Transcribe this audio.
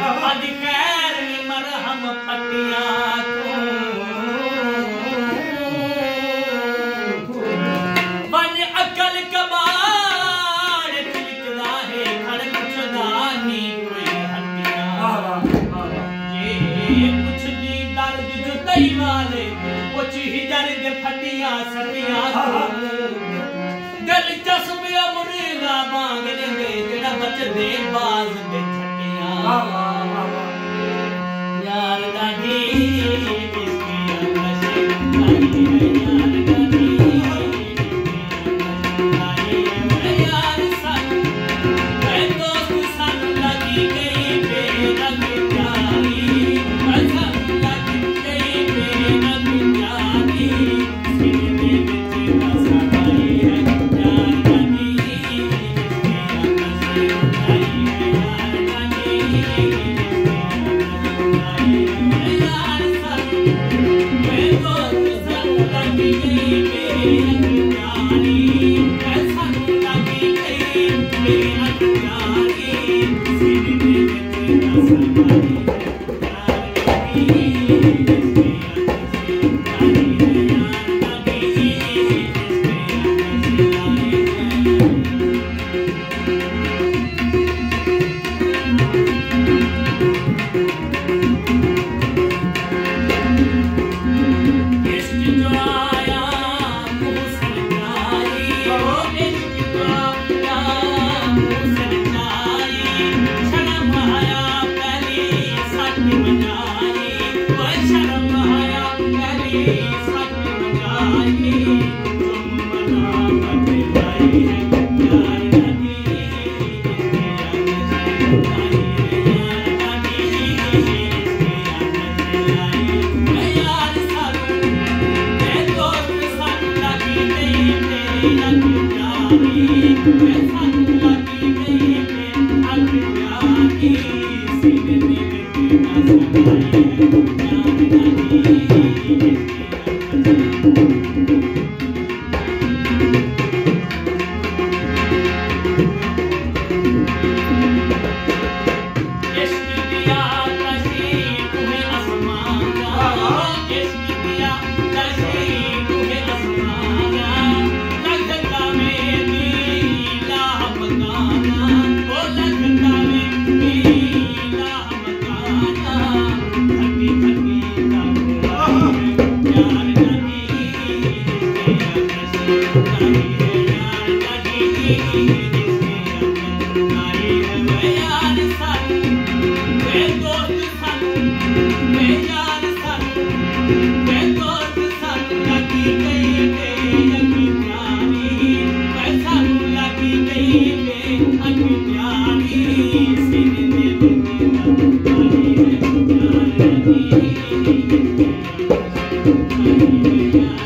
अज खैर मरहम पट्टिया बन अकल कबाड़ तिलकदा है खड़क चुदानी कोई हटिया ये कुछ दी दर्द जुदाई वाले कुछ ही दर्द फटिया सटिया दिलचस्प मुर्गा मांग लेंगे जेड़ा बचदे बाज दे छटिया यार दादी इसकी नशे आई है यार दादी आई है यार सन मैं दोस्त सन लगी गई बेरंग प्यारी मैं सन लगी गई बेरंग प्यारी सीने में तेरा सगाई है Yeah.